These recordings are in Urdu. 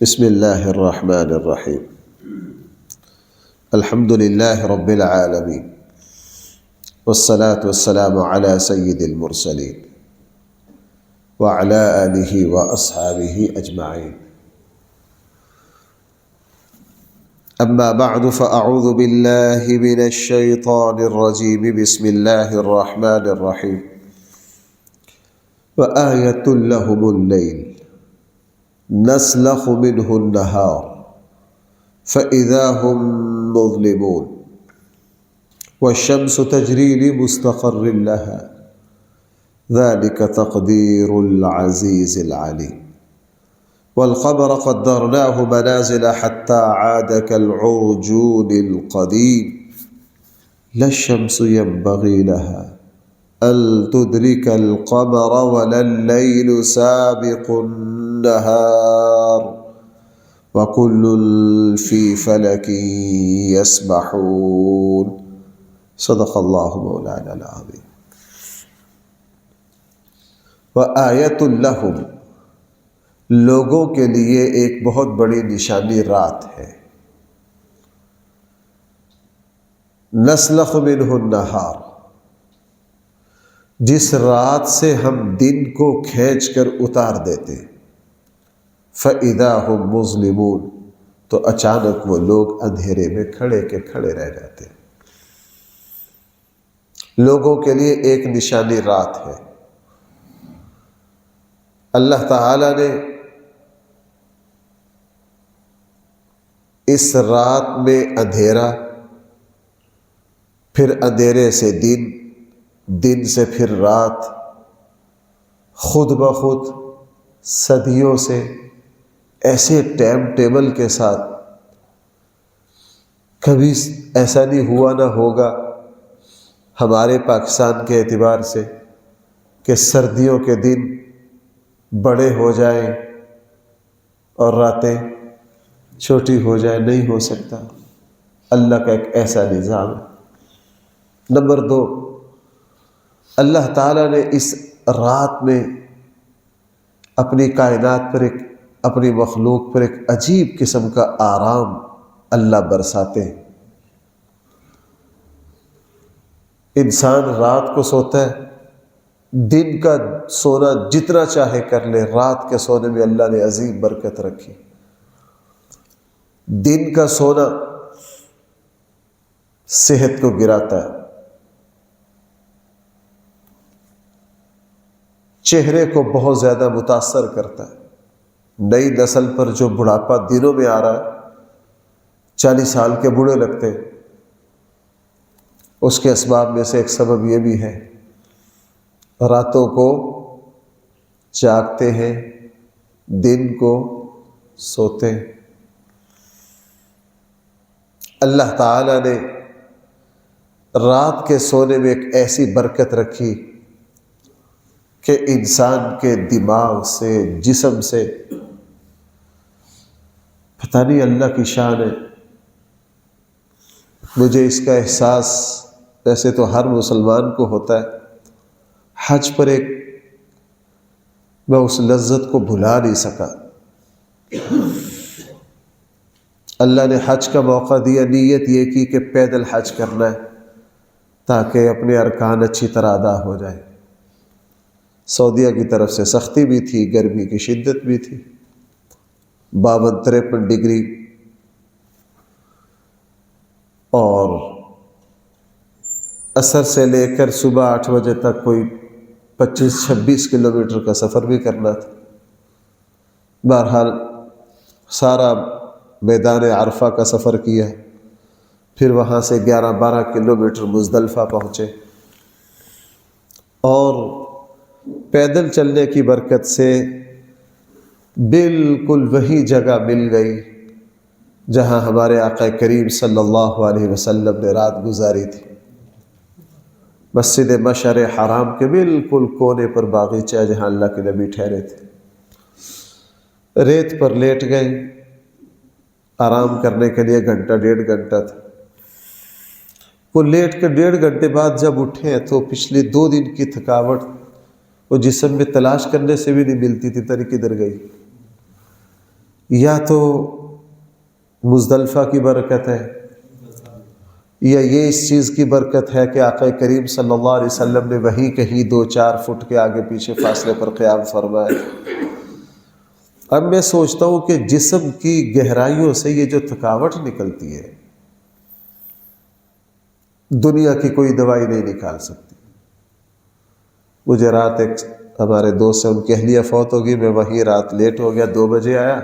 بسم اللہ الرحمن الرحیم الحمد للہ رب العالمین والصلاة والسلام علی سید المرسلین وعلی آلہ واصحابہ اجمعین اما بعد فاعوذ باللہ من الشیطان الرجیم بسم اللہ الرحمن الرحیم وآیۃ لہم اللیل نسلخ منه النهار فإذا هم مظلمون والشمس تجري لمستقر لها ذلك تقدير العزيز العليم والقمر قدرناه منازل حتى عاد كالعرجون القديم لا الشمس ينبغي لها أن تدرك القمر ولا الليل سابق النهار وكل في فلك يسبحون صدق الله مولانا العظيم وآیۃ لہم، لوگوں کے لیے ایک بہت بڑی نشانی رات ہے۔ نسلخ منہ النہار، جس رات سے ہم دن کو کھینچ کر اتار دیتے، فَإِذَا هُمْ مُظْلِمُونَ، تو اچانک وہ لوگ اندھیرے میں کھڑے کے کھڑے رہ جاتے۔ لوگوں کے لیے ایک نشانی رات ہے۔ اللہ تعالی نے اس رات میں اندھیرا، پھر اندھیرے سے دن، دن سے پھر رات، خود بخود صدیوں سے ایسے ٹائم ٹیبل کے ساتھ، کبھی ایسا نہیں ہوا نہ ہوگا ہمارے پاکستان کے اعتبار سے کہ سردیوں کے دن بڑے ہو جائیں اور راتیں چھوٹی ہو جائیں، نہیں ہو سکتا۔ اللہ کا ایک ایسا نظام ہے۔ نمبر 2، اللہ تعالیٰ نے اس رات میں اپنی کائنات پر اپنی مخلوق پر ایک عجیب قسم کا آرام اللہ برساتے ہیں۔ انسان رات کو سوتا ہے، دن کا سونا جتنا چاہے کر لے، رات کے سونے میں اللہ نے عظیم برکت رکھی۔ دن کا سونا صحت کو گراتا ہے، چہرے کو بہت زیادہ متاثر کرتا ہے۔ نئی نسل پر جو بڑھاپا دنوں میں آ رہا ہے، 40 سال کے بوڑھے لگتے ہیں، اس کے اسباب میں سے ایک سبب یہ بھی ہے، راتوں کو جاگتے ہیں، دن کو سوتے ہیں۔ اللہ تعالیٰ نے رات کے سونے میں ایک ایسی برکت رکھی کہ انسان کے دماغ سے، جسم سے، پتہ نہیں اللہ کی شان ہے۔ مجھے اس کا احساس ویسے تو ہر مسلمان کو ہوتا ہے، حج پر میں اس لذت کو بھلا نہیں سکا۔ اللہ نے حج کا موقع دیا، نیت یہ کی کہ پیدل حج کرنا ہے تاکہ اپنے ارکان اچھی طرح ادا ہو جائے۔ سعودیہ کی طرف سے سختی بھی تھی، گرمی کی شدت بھی تھی، 52-53 ڈگری، اور عصر سے لے کر صبح 8 بجے تک کوئی 25-26 کلومیٹر کا سفر بھی کرنا تھا۔ بہرحال سارا میدان عرفہ کا سفر کیا، پھر وہاں سے 11-12 کلومیٹر مزدلفہ پہنچے، اور پیدل چلنے کی برکت سے بالکل وہی جگہ مل گئی جہاں ہمارے آقا کریم صلی اللہ علیہ وسلم نے رات گزاری تھی۔ مسجد مشعر حرام کے بالکل کونے پر باغیچہ ہے جہاں اللہ کے نبی ٹھہرے تھے۔ ریت پر لیٹ گئے، آرام کرنے کے لیے 1.5 گھنٹہ تھا۔ وہ لیٹ کر 1.5 گھنٹے بعد جب اٹھے تو پچھلے 2 دن کی تھکاوٹ وہ جسم میں تلاش کرنے سے بھی نہیں ملتی تھی، تری کدھر گئی۔ یا تو مزدلفہ کی برکت ہے، یا یہ اس چیز کی برکت ہے کہ آقا کریم صلی اللہ علیہ وسلم نے وہیں کہیں 2-4 فٹ کے آگے پیچھے فاصلے پر قیام فرمایا۔ اب میں سوچتا ہوں کہ جسم کی گہرائیوں سے یہ جو تھکاوٹ نکلتی ہے، دنیا کی کوئی دوائی نہیں نکال سکتی۔ مجھے رات ایک ہمارے دوست سے ان کی اہلیہ فوت ہوگی، میں وہیں رات لیٹ ہو گیا، 2 بجے آیا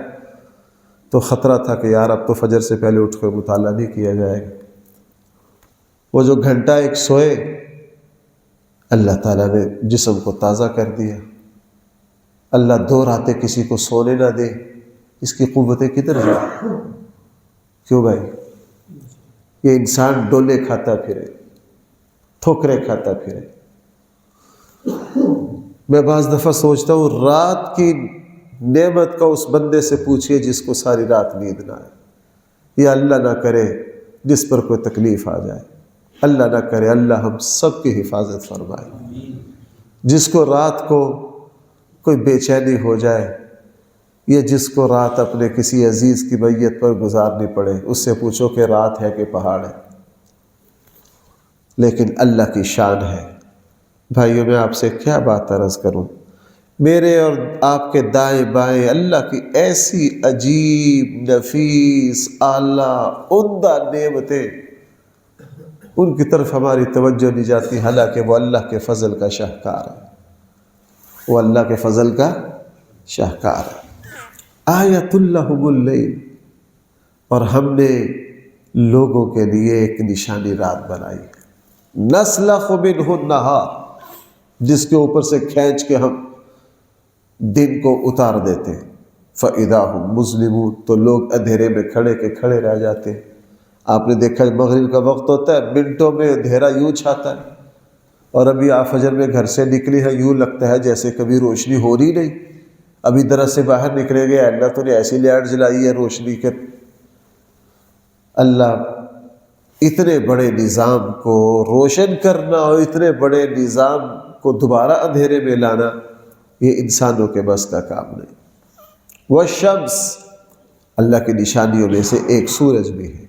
تو خطرہ تھا کہ یار اب تو فجر سے پہلے اٹھ کر مطالعہ نہیں کیا جائے گا۔ وہ جو گھنٹہ ایک سوئے، اللہ تعالیٰ نے جسم کو تازہ کر دیا۔ اللہ 2 راتیں کسی کو سونے نہ دے، اس کی قوتیں کدھر جائیں؟ کیوں بھائی؟ یہ انسان ڈولے کھاتا پھرے، ٹھوکریں کھاتا پھرے۔ میں بعض دفعہ سوچتا ہوں رات کی نعمت کا اس بندے سے پوچھئے جس کو ساری رات نیند نہ آئے، یا اللہ نہ کرے جس پر کوئی تکلیف آ جائے، اللہ نہ کرے، اللہ ہم سب کی حفاظت فرمائے۔ جس کو رات کو کوئی بے چینی ہو جائے، یا جس کو رات اپنے کسی عزیز کی میت پر گزارنی پڑے، اس سے پوچھو کہ رات ہے کہ پہاڑ ہے۔ لیکن اللہ کی شان ہے۔ بھائیوں میں آپ سے کیا بات عرض کروں، میرے اور آپ کے دائیں بائیں اللہ کی ایسی عجیب، نفیس، اعلیٰ، عمدہ نعمتیں، ان کی طرف ہماری توجہ نہیں جاتی، حالانکہ وہ اللہ کے فضل کا شاہکار ہے، وہ اللہ کے فضل کا شاہکار ہے۔ آیۃ لہم اللیل، اور ہم نے لوگوں کے لیے ایک نشانی رات بنائی، نسلخ منہ النہار، جس کے اوپر سے کھینچ کے ہم دن کو اتار دیتے، فَإِذَا هُمْ مُظْلِمُونَ، تو لوگ اندھیرے میں کھڑے کے کھڑے رہ جاتے۔ آپ نے دیکھا مغرب کا وقت ہوتا ہے، منٹوں میں اندھیرا یوں چھاتا ہے، اور ابھی آپ فجر میں گھر سے نکلی ہے، یوں لگتا ہے جیسے کبھی روشنی ہو رہی نہیں، ابھی درس سے باہر نکلے گئے، اللہ تو نے ایسی لائٹ جلائی ہے روشنی کے۔ اللہ اتنے بڑے نظام کو روشن کرنا اور اتنے بڑے نظام کو دوبارہ اندھیرے میں لانا، یہ انسانوں کے بس کا کام نہیں۔ والشمس، اللہ کی نشانیوں میں سے ایک سورج بھی ہے۔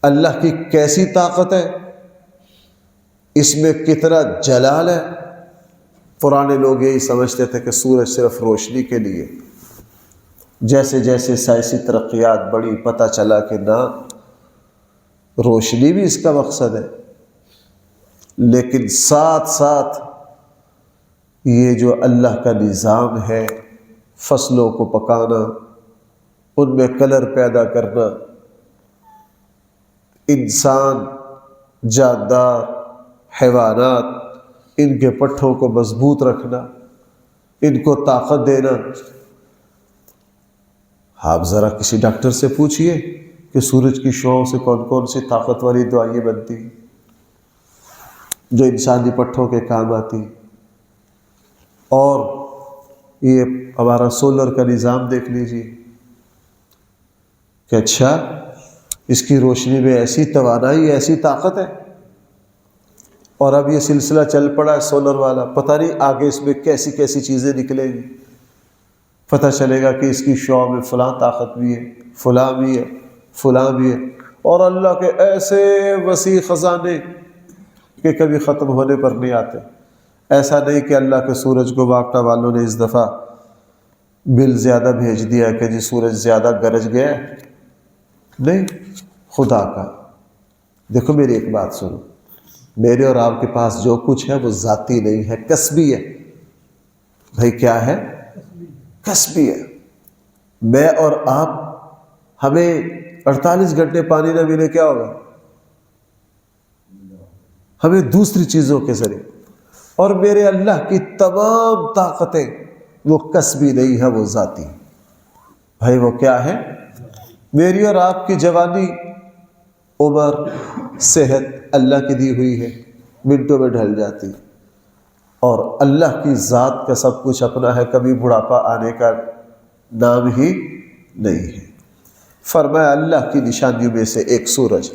اللہ کی کیسی طاقت ہے، اس میں کتنا جلال ہے۔ پرانے لوگ یہی سمجھتے تھے کہ سورج صرف روشنی کے لیے، جیسے جیسے سائنسی ترقیات بڑھی پتہ چلا کہ نہ، روشنی بھی اس کا مقصد ہے، لیکن ساتھ ساتھ یہ جو اللہ کا نظام ہے، فصلوں کو پکانا، ان میں کلر پیدا کرنا، انسان، جاندار، حیوانات، ان کے پٹھوں کو مضبوط رکھنا، ان کو طاقت دینا۔ آپ ذرا کسی ڈاکٹر سے پوچھئے کہ سورج کی شعاؤں سے کون کون سی طاقت والی دوائیں بنتی جو انسانی پٹھوں کے کام آتی۔ اور یہ ہمارا سولر کا نظام دیکھ لیجیے کہ اچھا، اس کی روشنی میں ایسی توانائی، ایسی طاقت ہے، اور اب یہ سلسلہ چل پڑا ہے سولر والا، پتہ نہیں آگے اس میں کیسی کیسی چیزیں نکلیں گی۔ پتہ چلے گا کہ اس کی شعاع میں فلاں طاقت بھی ہے، فلاں بھی ہے، فلاں بھی ہے، اور اللہ کے ایسے وسیع خزانے کہ کبھی ختم ہونے پر نہیں آتے۔ ایسا نہیں کہ اللہ کے سورج کو واپٹا والوں نے اس دفعہ بل زیادہ بھیج دیا کہ جی سورج زیادہ گرج گیا ہے، نہیں، خدا کا۔ دیکھو میری ایک بات سنو، میرے اور آپ کے پاس جو کچھ ہے وہ ذاتی نہیں ہے، کسبی ہے۔ بھائی کیا ہے؟ کسبی ہے۔ میں اور آپ، ہمیں 48 گھنٹے پانی نہ ملے کیا ہوگا؟ ہمیں دوسری چیزوں کے ذریعے، اور میرے اللہ کی تمام طاقتیں وہ کسبی نہیں ہے، وہ ذاتی۔ بھائی وہ کیا ہے؟ میری اور آپ کی جوانی، عمر، صحت اللہ کی دی ہوئی ہے، منٹوں میں ڈھل جاتی، اور اللہ کی ذات کا سب کچھ اپنا ہے، کبھی بڑھاپا آنے کا نام ہی نہیں ہے۔ فرمایا اللہ کی نشانیوں میں سے ایک سورج،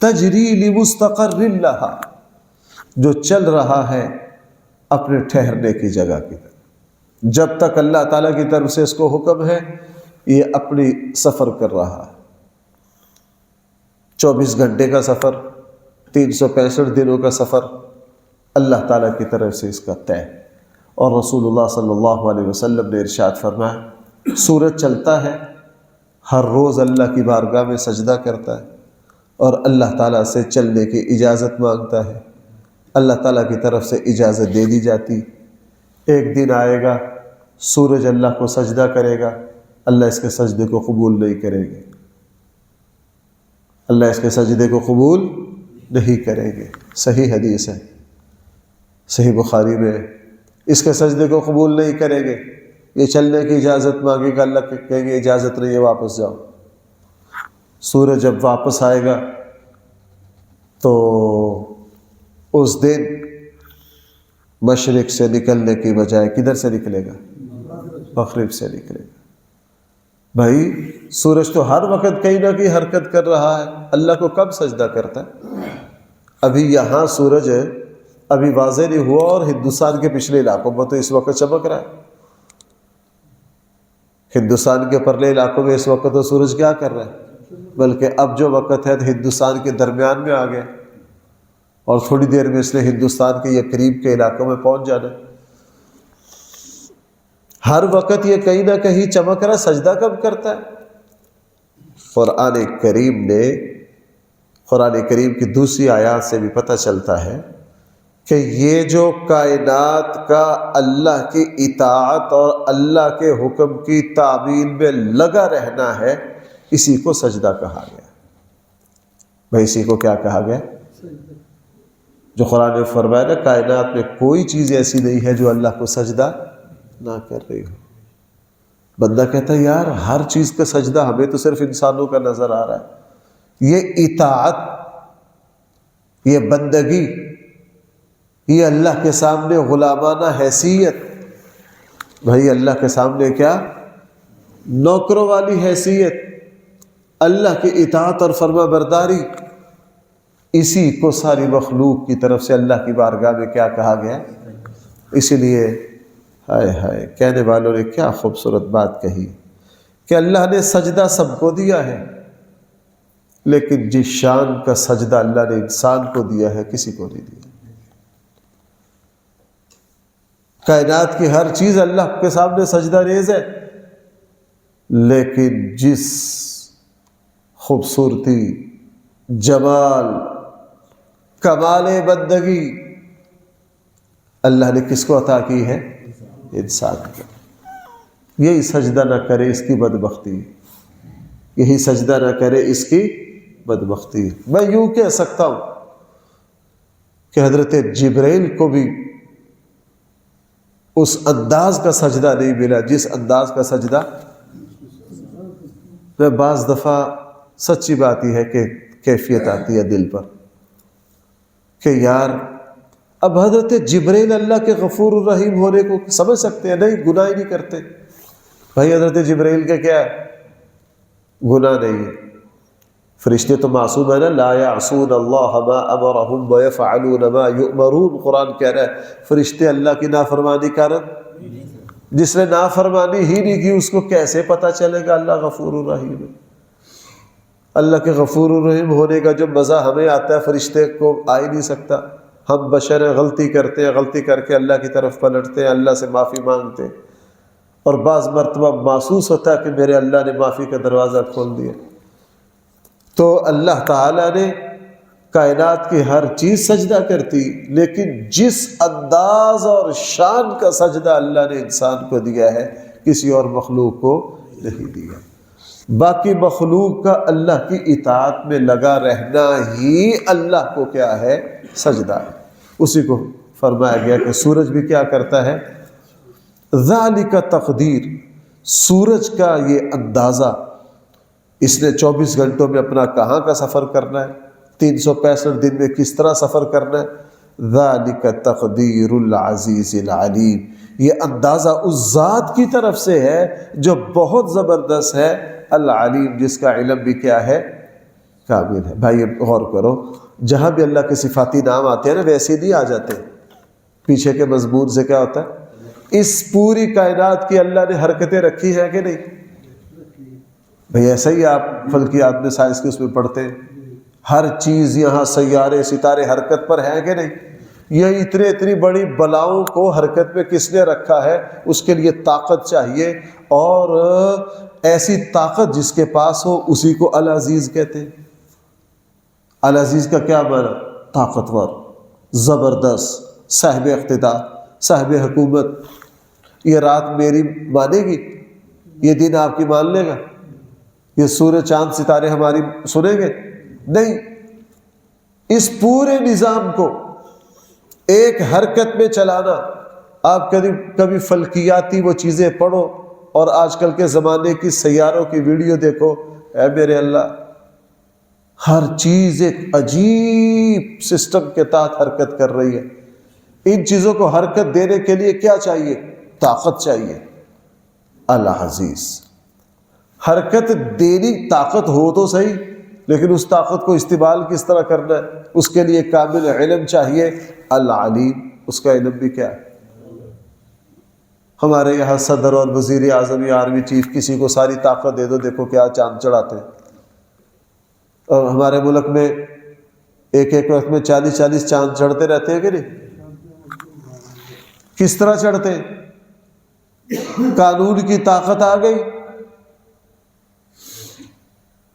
تجری لمستقر لہا، جو چل رہا ہے اپنے ٹھہرنے کی جگہ کی طرف۔ جب تک اللہ تعالیٰ کی طرف سے اس کو حکم ہے یہ اپنی سفر کر رہا ہے، 24 گھنٹے کا سفر، 365 دنوں کا سفر اللہ تعالیٰ کی طرف سے اس کا طے۔ اور رسول اللہ صلی اللہ علیہ وسلم نے ارشاد فرمایا، سورج چلتا ہے، ہر روز اللہ کی بارگاہ میں سجدہ کرتا ہے اور اللہ تعالیٰ سے چلنے کی اجازت مانگتا ہے، اللہ تعالیٰ کی طرف سے اجازت دے دی جاتی۔ ایک دن آئے گا سورج اللہ کو سجدہ کرے گا، اللہ اس کے سجدے کو قبول نہیں کرے گے، اللہ اس کے سجدے کو قبول نہیں کریں گے۔ صحیح حدیث ہے، صحیح بخاری میں، اس کے سجدے کو قبول نہیں کریں گے۔ یہ چلنے کی اجازت مانگے گا، اللہ کہیں گے اجازت نہیں ہے، واپس جاؤ۔ سورج جب واپس آئے گا تو اس دن مشرق سے نکلنے کی بجائے کدھر سے نکلے گا؟ مغرب سے نکلے گا۔ بھائی سورج تو ہر وقت کہیں نہ کہیں حرکت کر رہا ہے، اللہ کو کب سجدہ کرتا ہے؟ ابھی یہاں سورج ابھی واضح نہیں ہوا اور ہندوستان کے پچھلے علاقوں میں تو اس وقت چمک رہا ہے۔ ہندوستان کے پرلے علاقوں میں اس وقت تو سورج کیا کر رہا ہے؟ بلکہ اب جو وقت ہے تو ہندوستان کے درمیان میں آ گیا اور تھوڑی دیر میں اس نے ہندوستان کے یہ قریب کے علاقوں میں پہنچ جانا۔ ہر وقت یہ کہیں نہ کہیں چمک رہا، سجدہ کب کرتا ہے؟ قرآن کریم کی دوسری آیات سے بھی پتہ چلتا ہے کہ یہ جو کائنات کا اللہ کی اطاعت اور اللہ کے حکم کی تعمیل میں لگا رہنا ہے، اسی کو سجدہ کہا گیا۔ بھائی اسی کو کیا کہا گیا؟ جو قرآن نے فرمایا نا، کائنات میں کوئی چیز ایسی نہیں ہے جو اللہ کو سجدہ نہ کر رہی ہو۔ بندہ کہتا ہے یار ہر چیز کا سجدہ ہمیں تو صرف انسانوں کا نظر آ رہا ہے۔ یہ اطاعت، یہ بندگی، یہ اللہ کے سامنے غلامانہ حیثیت، بھائی اللہ کے سامنے کیا؟ نوکروں والی حیثیت، اللہ کی اطاعت اور فرما برداری، اسی کو ساری مخلوق کی طرف سے اللہ کی بارگاہ میں کیا کہا گیا؟ اسی لیے ہائے ہائے کہنے والوں نے کیا خوبصورت بات کہی کہ اللہ نے سجدہ سب کو دیا ہے، لیکن جس شان کا سجدہ اللہ نے انسان کو دیا ہے کسی کو نہیں دیا۔ کائنات کی ہر چیز اللہ کے سامنے سجدہ ریز ہے، لیکن جس خوبصورتی، جمال، کمال بندگی اللہ نے کس کو عطا کی ہے؟ انسان کو۔ یہی سجدہ نہ کرے اس کی بدبختی، یہی سجدہ نہ کرے اس کی بدبختی۔ میں یوں کہہ سکتا ہوں کہ حضرت جبرائیل کو بھی اس انداز کا سجدہ نہیں ملا جس انداز کا سجدہ میں بعض دفعہ سچی بات یہ ہے کہ کیفیت آتی ہے دل پر کہ یار اب حضرت جبرائیل اللہ کے غفور الرحیم ہونے کو سمجھ سکتے ہیں؟ نہیں، گناہ ہی نہیں کرتے۔ بھائی حضرت جبرائیل کا کیا ہے؟ گناہ نہیں ہے۔ فرشتے تو معصوم ہے نا، لا یعصون اللہ ما امرہم ویفعلون ما یؤمرون۔ قرآن کہہ رہا ہے فرشتے اللہ کی نافرمانی کرن، جس نے نافرمانی ہی نہیں کی اس کو کیسے پتہ چلے گا اللہ غفور الرحیم ہے؟ اللہ کے غفور الرحیم ہونے کا جو مزہ ہمیں آتا ہے فرشتے کو آ ہی نہیں سکتا۔ ہم بشر غلطی کرتے ہیں، غلطی کر کے اللہ کی طرف پلٹتے ہیں، اللہ سے معافی مانگتے ہیں، اور بعض مرتبہ محسوس ہوتا ہے کہ میرے اللہ نے معافی کا دروازہ کھول دیا۔ تو اللہ تعالیٰ نے کائنات کی ہر چیز سجدہ کرتی، لیکن جس انداز اور شان کا سجدہ اللہ نے انسان کو دیا ہے کسی اور مخلوق کو نہیں دیا۔ باقی مخلوق کا اللہ کی اطاعت میں لگا رہنا ہی اللہ کو کیا ہے؟ سجدہ ہے۔ اسی کو فرمایا گیا کہ سورج بھی کیا کرتا ہے؟ ذالک تقدیر، سورج کا یہ اندازہ، اس نے 24 گھنٹوں میں اپنا کہاں کا سفر کرنا ہے، 365 دن میں کس طرح سفر کرنا ہے، ذالک تقدیر العزیز العلیم، یہ اندازہ اس ذات کی طرف سے ہے جو بہت زبردست ہے، العلیم جس کا علم بھی کیا ہے؟ کامل ہے۔ بھائی غور کرو، جہاں بھی اللہ کے صفاتی نام آتے ہیں نا ویسے نہیں آ جاتے، پیچھے کے مضمون سے کیا ہوتا ہے؟ اس پوری کائنات کی اللہ نے حرکتیں رکھی ہیں کہ نہیں؟ بھئی ایسا ہی آپ فلکیات میں سائنس کے اس میں پڑھتے ہیں، ہر چیز یہاں سیارے ستارے حرکت پر ہیں کہ نہیں؟ یہ اتنی بڑی بلاؤں کو حرکت میں کس نے رکھا ہے؟ اس کے لیے طاقت چاہیے، اور ایسی طاقت جس کے پاس ہو اسی کو العزیز کہتے ہیں۔ العزیز کا کیا معنی؟ طاقتور، زبردست، صاحب اقتدار، صاحب حکومت۔ یہ رات میری مانے گی؟ یہ دن آپ کی مان لے گا؟ یہ سورج چاند ستارے ہماری سنیں گے؟ نہیں۔ اس پورے نظام کو ایک حرکت میں چلانا، آپ کبھی فلکیاتی وہ چیزیں پڑھو اور آج کل کے زمانے کی سیاروں کی ویڈیو دیکھو، اے میرے اللہ، ہر چیز ایک عجیب سسٹم کے تحت حرکت کر رہی ہے۔ ان چیزوں کو حرکت دینے کے لیے کیا چاہیے؟ طاقت چاہیے۔ العزیز، حرکت دینی طاقت ہو تو صحیح، لیکن اس طاقت کو استعمال کس طرح کرنا ہے؟ اس کے لیے کامل علم چاہیے۔ العلیم، اس کا علم بھی کیا ہے؟ ہمارے یہاں صدر اور وزیر اعظم یا آرمی چیف کسی کو ساری طاقت دے دو، دیکھو کیا چاند چڑھاتے ہیں۔ اور ہمارے ملک میں ایک وقت میں 40 چاند چڑھتے رہتے ہیں کہ نہیں؟ کس طرح چڑھتے ہیں؟ قانون کی طاقت آ گئی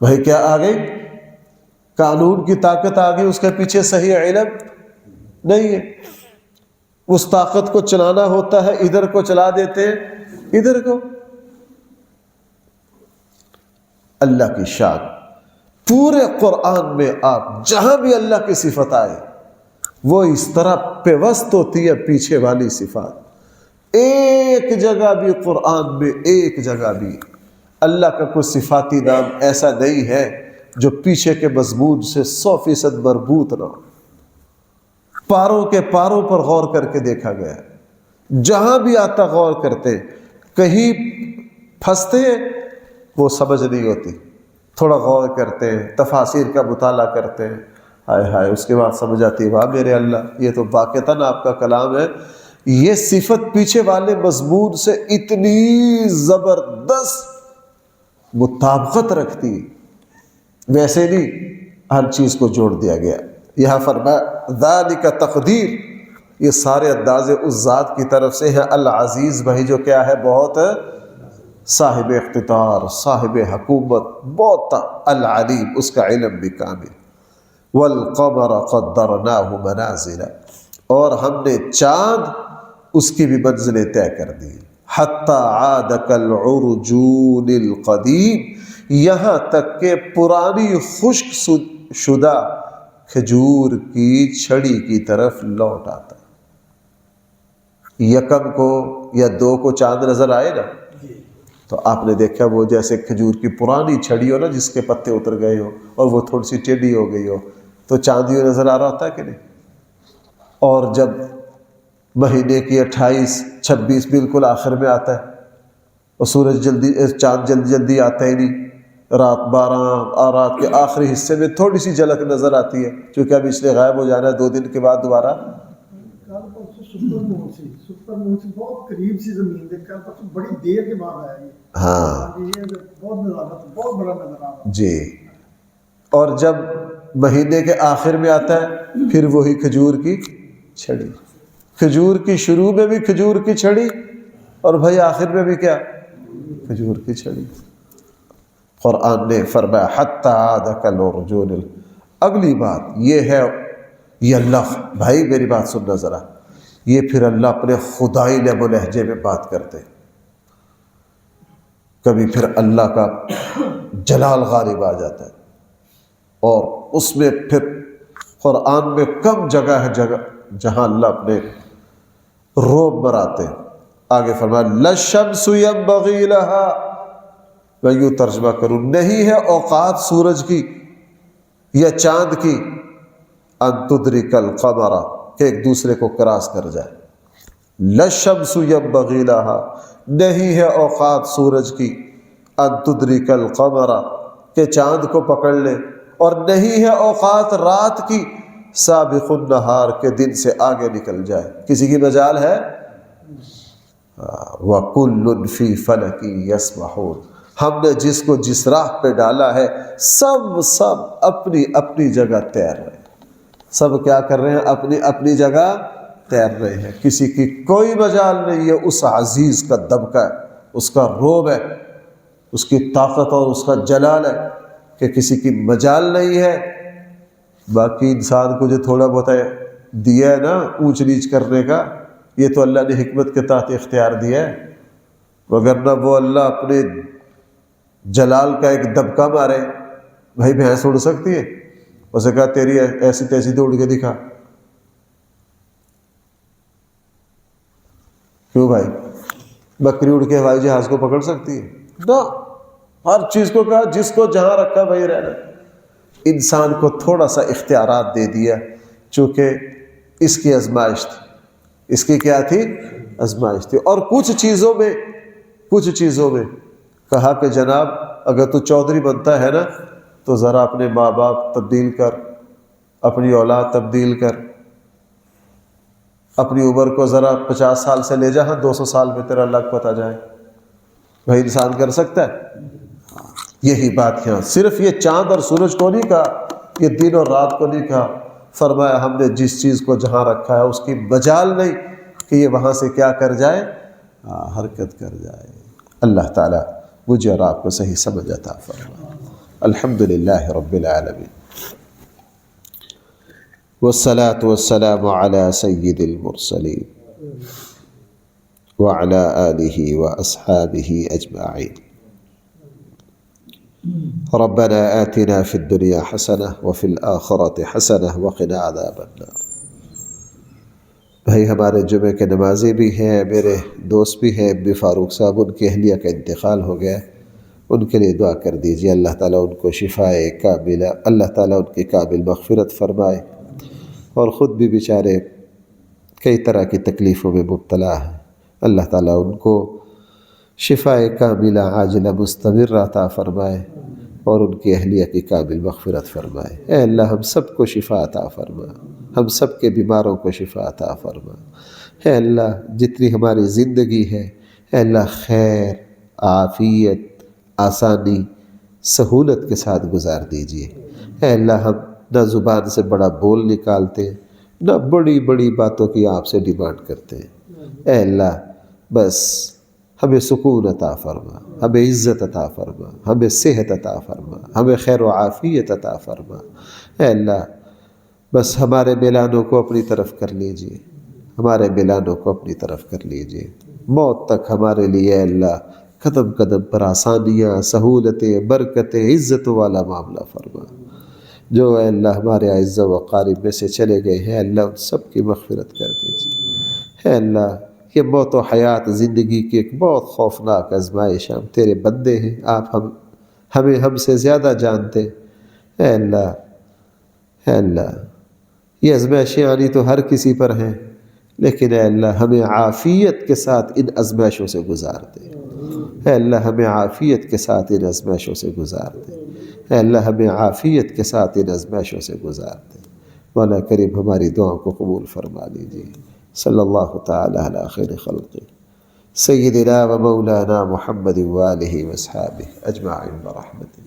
بھائی، کیا آ گئی؟ قانون کی طاقت آ گئی، اس کے پیچھے صحیح علم نہیں ہے۔ اس طاقت کو چلانا ہوتا ہے، ادھر کو چلا دیتے ہیں، ادھر کو۔ اللہ کی شان پورے قرآن میں آپ جہاں بھی اللہ کی صفت آئے وہ اس طرح پیوست ہوتی ہے پیچھے والی صفات۔ ایک جگہ بھی قرآن میں، ایک جگہ بھی اللہ کا کوئی صفاتی نام ایسا نہیں ہے جو پیچھے کے مضمون سے 100% مربوط نہ ہو۔ پاروں کے پاروں پر غور کر کے دیکھا گیا، جہاں بھی آتا غور کرتے، کہیں پھنستے وہ سمجھ نہیں ہوتی، تھوڑا غور کرتے ہیں، تفاسیر کا مطالعہ کرتے ہیں، ہائے ہائے، اس کے بعد سمجھ آتی ہے، واہ میرے اللہ، یہ تو واقعتاً آپ کا کلام ہے۔ یہ صفت پیچھے والے مضمون سے اتنی زبردست مطابقت رکھتی، ویسے نہیں ہر چیز کو جوڑ دیا گیا۔ یہاں فرمایا ذالک تقدیر، یہ سارے اندازے اس ذات کی طرف سے ہیں، العزیز، بھائی جو کیا ہے؟ بہت صاحب اقتدار، صاحب حکومت، بہت العلیم، اس کا علم بھی کامل۔ والقمر قدرناہ منازل، اور ہم نے چاند اس کی بھی منزلیں طے کر دی، حتی عاد کالعرجون القدیم، یہاں تک کہ پرانی خشک شدہ کھجور کی چھڑی کی طرف لوٹ آتا۔ یکم کو یا 2 کو چاند نظر آئے نا، تو آپ نے دیکھا وہ جیسے کھجور کی پرانی چھڑی ہو نا، جس کے پتے اتر گئے ہو اور وہ تھوڑی سی ٹیڑھی ہو گئی ہو، تو چاند ہی نظر آ رہا ہوتا ہے کہ نہیں؟ اور جب مہینے کی 28 26 بالکل آخر میں آتا ہے اور چاند جلدی آتا ہی نہیں، رات 12 اور رات کے آخری حصے میں تھوڑی سی جھلک نظر آتی ہے، چونکہ اب اس نے غائب ہو جانا ہے 2 دن کے بعد دوبارہ۔ سپر مون سے بہت قریب سی زمین دیکھ کر بڑی دیر کے بعد آیا یہ۔ ہاں بہت بڑا نظر آ رہا جی۔ اور جب مہینے کے آخر میں آتا ہے پھر وہی کھجور کی چھڑی، کھجور کی شروع میں بھی کھجور کی چھڑی، اور بھائی آخر میں بھی کیا؟ کھجور کی چھڑی۔ قرآن نے فرمایا حتی عاد کالعرجون۔ اگلی بات یہ ہے، یہ اللہ، بھائی میری بات سننا ذرا، یہ پھر اللہ اپنے خدائی لب و لہجے میں بات کرتے، کبھی پھر اللہ کا جلال غالب آ جاتا ہے، اور اس میں پھر قرآن میں کم جگہ ہے جہاں اللہ اپنے روب براتے ہیں۔ آگے فرمایا للشمس ينبغي لها، میں یوں ترجمہ کروں، نہیں ہے اوقات سورج کی یا چاند کی، ان تدرک القمر، کہ ایک دوسرے کو کراس کر جائے۔ للشمس ينبغي لها، نہیں ہے اوقات سورج کی، ان تدرک القمر، کہ چاند کو پکڑ لے، اور نہیں ہے اوقات رات کی، سابق النہار، کے دن سے آگے نکل جائے۔ کسی کی مجال ہے؟ وَكُلٌّ فِي فَلَكٍ يَسْبَحُونَ، ہم نے جس کو جس راہ پہ ڈالا ہے سب اپنی اپنی جگہ تیر رہے ہیں، سب کیا کر رہے ہیں؟ اپنی اپنی جگہ تیر رہے ہیں، کسی کی کوئی مجال نہیں ہے۔ اس عزیز کا دبکہ ہے، اس کا روب ہے، اس کی طاقت اور اس کا جلال ہے کہ کسی کی مجال نہیں ہے۔ باقی انسان کو جو تھوڑا بہت دیا ہے نا اونچ نیچ کرنے کا، یہ تو اللہ نے حکمت کے تحت اختیار دیا ہے، وگرنہ وہ اللہ اپنے جلال کا ایک دبکہ مارے، بھائی بھینس اڑ سکتی ہے؟ اسے کہا تیری ایسی تیسی تو اڑ کے دکھا۔ کیوں بھائی؟ بکری اڑ کے ہوائی جہاز کو پکڑ سکتی ہے؟ نہ، ہر چیز کو کہا جس کو جہاں رکھا وہی رہنا۔ انسان کو تھوڑا سا اختیارات دے دیا، چونکہ اس کی آزمائش تھی۔ اس کی کیا تھی؟ آزمائش تھی۔ اور کچھ چیزوں میں کہا کہ جناب اگر تو چودھری بنتا ہے نا تو ذرا اپنے ماں باپ تبدیل کر، اپنی اولاد تبدیل کر، اپنی عمر کو ذرا 50 سال سے لے جا، ہاں 200 سال میں تیرا لگ پتہ جائے۔ وہی انسان کر سکتا ہے؟ یہی بات یہاں، صرف یہ چاند اور سورج کو نہیں کہا، یہ دن اور رات کو نہیں کہا، فرمایا ہم نے جس چیز کو جہاں رکھا ہے اس کی مجال نہیں کہ یہ وہاں سے کیا کر جائے، حرکت کر جائے۔ اللہ تعالیٰ مجھے اور آپ کو صحیح سمجھ عطا فرمائے۔ الحمدللہ رب العالمین، والصلاة والسلام على سید المرسلین وعلى آلہ واصحابہ اجمعین۔ ربنا آتنا فی الدنیا حسنہ وفی الآخرۃ حسنہ وقنا عذاب النار۔ بھائی ہمارے جمعہ کے نمازی بھی ہیں، میرے دوست بھی ہیں، ابن فاروق صاحب، ان کی اہلیہ کا انتقال ہو گیا، ان کے لیے دعا کر دیجیے، اللہ تعالیٰ ان کو شفائے کاملہ، اللہ تعالیٰ ان کی کامل مغفرت فرمائے، اور خود بھی بیچارے کئی طرح کی تکلیفوں میں مبتلا ہیں، اللہ تعالیٰ ان کو شفائے کاملہ عاجلہ مستمرہ عطا فرمائے اور ان کی اہلیہ کی کامل مغفرت فرمائے۔ اے اللہ ہم سب کو شفا عطا فرما، ہم سب کے بیماروں کو شفا عطا فرما۔ اے اللہ جتنی ہماری زندگی ہے، اے اللہ خیر، عافیت، آسانی، سہولت کے ساتھ گزار دیجیے۔ اے اللہ ہم نہ زبان سے بڑا بول نکالتے، نہ بڑی بڑی باتوں کی آپ سے ڈیمانڈ کرتے ہیں۔ اے اللہ بس ہمیں سکون عطا فرما، ہمیں عزت عطا فرما، ہمیں صحت عطا فرما، ہمیں خیر و عافیت عطا فرما۔ اے اللہ بس ہمارے میلانوں کو اپنی طرف کر لیجئے، ہمارے میلانوں کو اپنی طرف کر لیجئے۔ موت تک ہمارے لیے اے اللہ قدم قدم پر آسانیاں، سہولتیں، برکتیں، عزت والا معاملہ فرما۔ جو اے اللہ ہمارے اعزاء و اقارب میں سے چلے گئے ہیں، اللہ ان سب کی مغفرت کر دیجیے۔ اے اللہ یہ موت و حیات زندگی کی ایک بہت خوفناک آزمائش، ہم تیرے بندے ہیں، آپ ہمیں ہم سے زیادہ جانتے۔ اے اللہ اے اللہ یہ آزمائشیں آنی تو ہر کسی پر ہیں، لیکن اے اللہ ہمیں عافیت کے ساتھ ان آزمائشوں سے گزار دے۔ اے اللہ ہمیں عافیت کے ساتھ ان آزمائشوں سے گزار دے۔ اے اللہ ہمیں عافیت کے ساتھ ان آزمائشوں سے گزار دے۔ مولا کریم ہماری دعاؤں کو قبول فرما لیجیے۔ صلی اللہ تعالی علی خیر خلق سیدنا و مولانا محمد وآلہ واصحابہ اجمعین برحمتہ۔